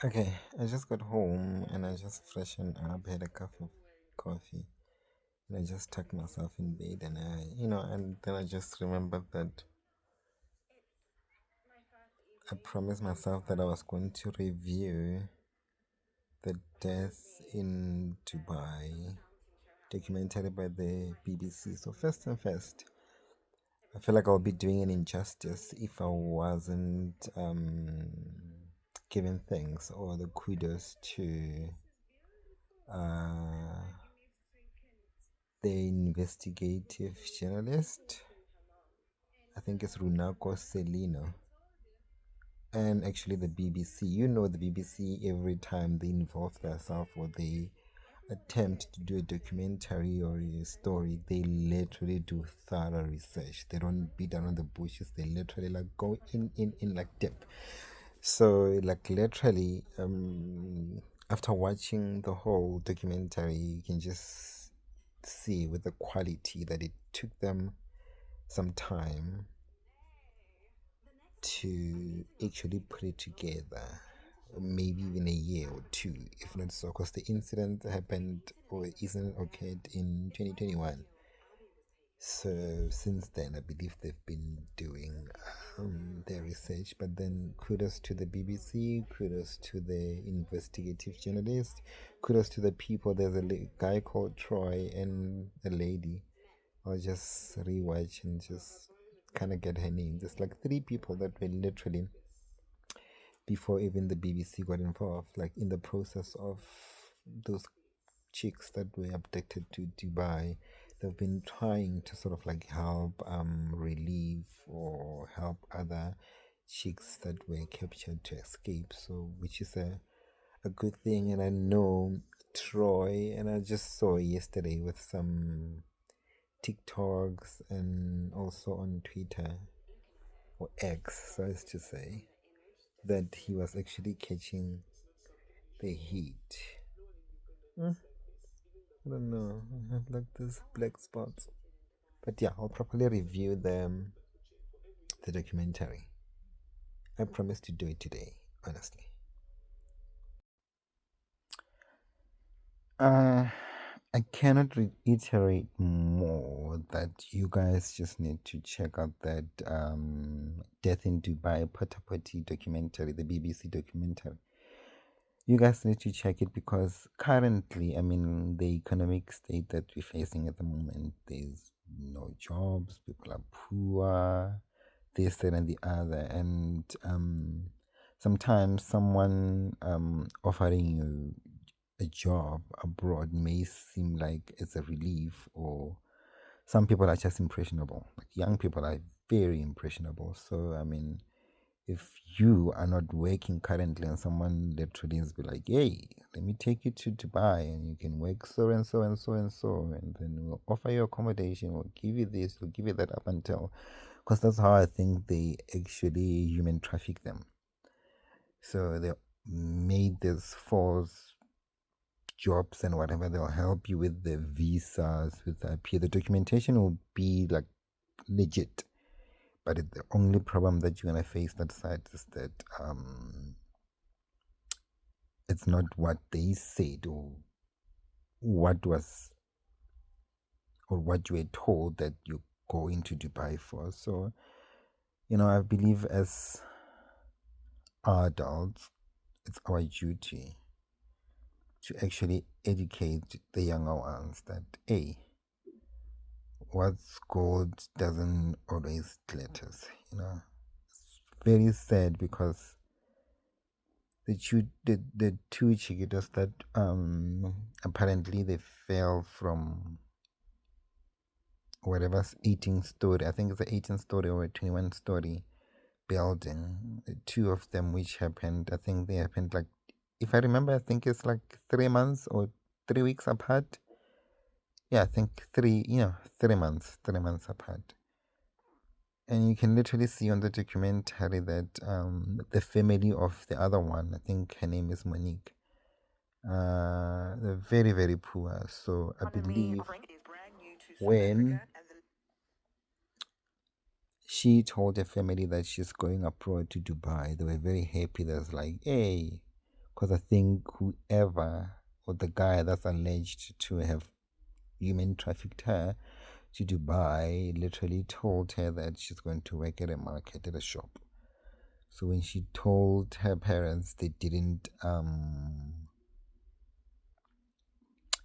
Okay, I just got home and I just freshened up, had a cup of coffee, and I just tucked myself in bed, and and then I just remembered that I promised myself that I was going to review the Death in Dubai documentary by the BBC. So first, I feel like I'll be doing an injustice if I wasn't giving thanks or the kudos to uh, the investigative journalist. I think it's Runako Celino. And actually, the BBC. You know, the BBC, every time they involve themselves or they attempt to do a documentary or a story, they literally do thorough research. They don't beat around the bushes. They literally like go in like depth. So like literally, after watching the whole documentary, you can just see with the quality that it took them some time to actually put it together, maybe even a year or two, if not so, because the incident happened or incident occurred in 2021. So since then, I believe they've been doing their research. But then, kudos to the BBC, kudos to the investigative journalist, kudos to the people. There's a guy called Troy and a lady. I'll just rewatch and just kind of get her name. There's like three people that were literally before even the BBC got involved, like in the process of those chicks that were abducted to Dubai. They've been trying to sort of like help relieve or help other chicks that were captured to escape. So which is a good thing. And I know Troy, and I just saw yesterday with some TikToks and also on Twitter or X, so as to say, that he was actually catching the heat. Hmm, I don't know. I have like this black spots. But yeah, I'll properly review the documentary. I promise to do it today, honestly. Uh, I cannot reiterate more that you guys just need to check out that Death in Dubai Patapati documentary, the BBC documentary. You guys need to check it because currently, I mean, the economic state that we're facing at the moment, there's no jobs, people are poor, this, that, and the other. And sometimes someone offering you a job abroad may seem like it's a relief, or some people are just impressionable. Like young people are very impressionable. So, I mean, if you are not working currently and someone literally is be like, hey, let me take you to Dubai and you can work so and so and so and so, and then we'll offer you accommodation, we'll give you this, we'll give you that up until, because that's how I think they actually human traffic them. So they made this false jobs and whatever. They'll help you with the visas, with the IP. The documentation will be like legit. But the only problem that you're gonna face that side is that it's not what they said or what was or what you were told that you're going to Dubai for. So, I believe as adults, it's our duty to actually educate the younger ones that A, what's gold doesn't always glitters, It's very sad because the two chiquitos that apparently they fell from whatever's 18 story, I think it's an 18 story or a 21 story building. The two of them which happened, I think they happened like, if I remember, I think it's like 3 months or 3 weeks apart. Yeah, I think 3 months apart. And you can literally see on the documentary that the family of the other one, I think her name is Monique, they're very, very poor. So I believe when she told her family that she's going abroad to Dubai, they were very happy. That's like, hey, Because I think whoever, or the guy that's alleged to have human trafficked her to Dubai, literally told her that she's going to work at a market, at a shop. So when she told her parents, they didn't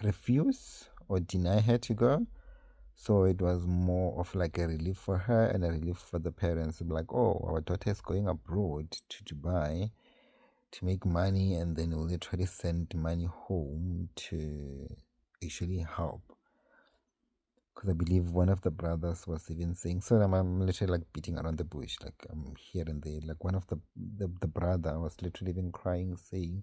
refuse or deny her to go. So it was more of like a relief for her and a relief for the parents. Like, oh, our daughter is going abroad to Dubai to make money, and then we'll literally send money home to actually help. Because I believe one of the brothers was even saying, so I'm literally like beating around the bush, like I'm here and there. Like one of the brother was literally even crying, saying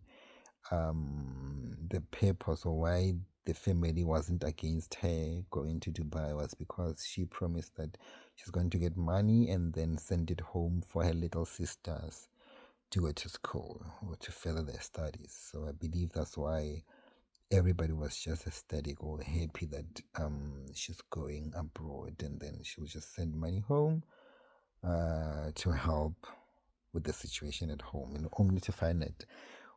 the purpose or why the family wasn't against her going to Dubai was because she promised that she's going to get money and then send it home for her little sisters to go to school or to further their studies. So I believe that's why everybody was just ecstatic or happy that she's going abroad, and then she will just send money home to help with the situation at home, and only to find that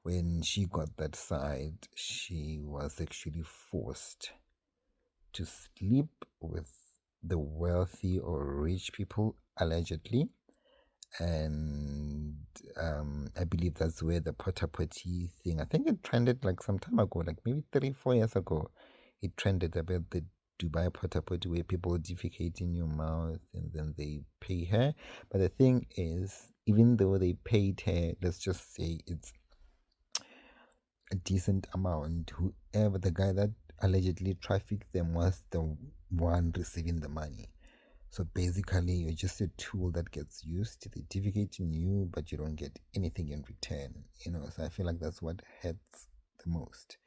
when she got that side, she was actually forced to sleep with the wealthy or rich people, allegedly. And I believe that's where the Potter Potty thing, I think it trended like some time ago, like maybe 3-4 years ago. It trended about the Dubai Potter Potty where people defecate in your mouth and then they pay her. But the thing is, even though they paid her, let's just say it's a decent amount, whoever the guy that allegedly trafficked them was the one receiving the money. So basically, you're just a tool that gets used. They defecate in you, but you don't get anything in return. So I feel like that's what hurts the most.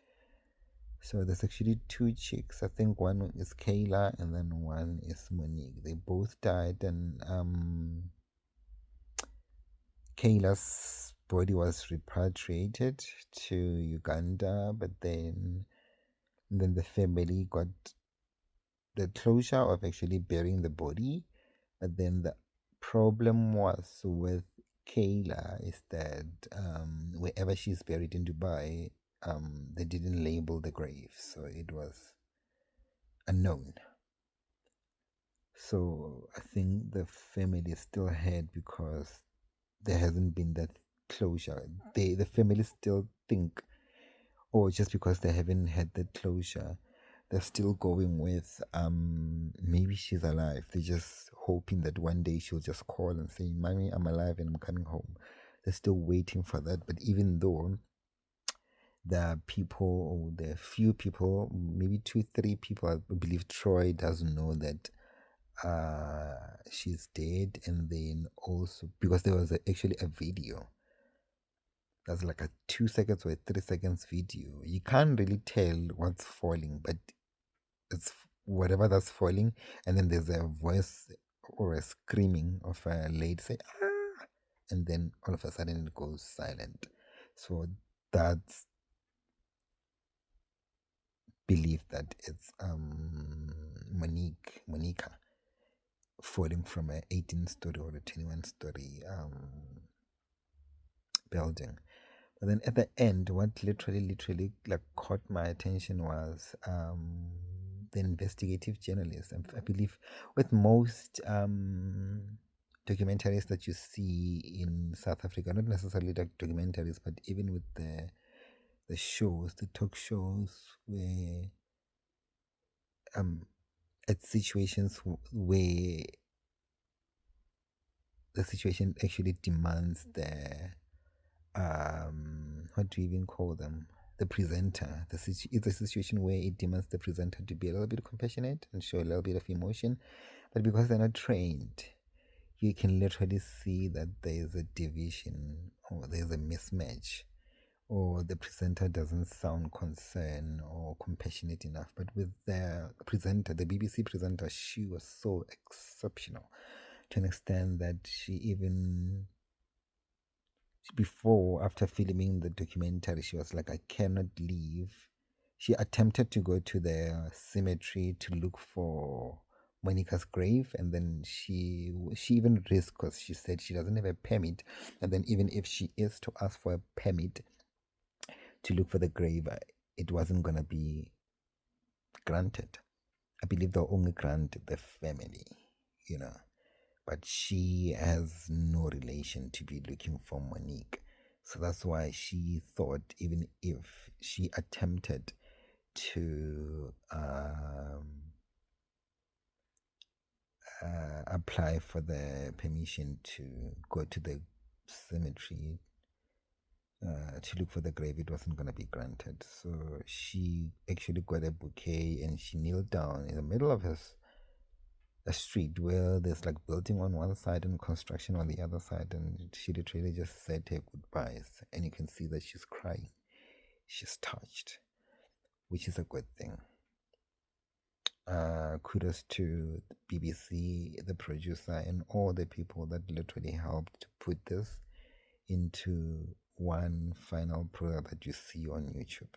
So there's actually two chicks. I think one is Kayla and then one is Monique. They both died, and Kayla's body was repatriated to Uganda, but then the family got the closure of actually burying the body. But then the problem was with Kayla is that wherever she's buried in Dubai, they didn't label the grave, so it was unknown. So I think the family still hurt because there hasn't been that closure. The family still think, or just because they haven't had that closure, they're still going with maybe she's alive. They're just hoping that one day she'll just call and say, "Mommy, I'm alive and I'm coming home." They're still waiting for that. But even though there are people, or there are few people, maybe 2-3 people, I believe Troy doesn't know that she's dead. And then also because there was actually a video that's like a 2 seconds or a 3 seconds video, you can't really tell what's falling, but it's whatever that's falling, and then there's a voice or a screaming of a lady say ah, and then all of a sudden it goes silent. So that's belief that it's Monica falling from a 18-story or a 21-story building. But then at the end, what literally like caught my attention was the investigative journalist. I believe with most documentaries that you see in South Africa, not necessarily like documentaries, but even with the shows, the talk shows, where at situations where the situation actually demands the what do you even call them, the presenter. It's a situation where it demands the presenter to be a little bit compassionate and show a little bit of emotion, but because they're not trained, you can literally see that there's a division or there's a mismatch, or the presenter doesn't sound concerned or compassionate enough. But with the presenter, the BBC presenter, she was so exceptional to an extent that she even before, after filming the documentary, she was like, I cannot leave. She attempted to go to the cemetery to look for Monica's grave, and then she even risked, because she said she doesn't have a permit, and then even if she is to ask for a permit, to look for the grave, it wasn't going to be granted. I believe they'll only grant the family, you know. But she has no relation to be looking for Monique. So that's why she thought even if she attempted to apply for the permission to go to the cemetery to look for the grave, it wasn't going to be granted. So she actually got a bouquet and she kneeled down in the middle of a street where there's like building on one side and construction on the other side, and she literally just said her goodbyes. And you can see that she's crying, she's touched, which is a good thing. Kudos to the BBC, the producer, and all the people that literally helped to put this into one final product that you see on YouTube.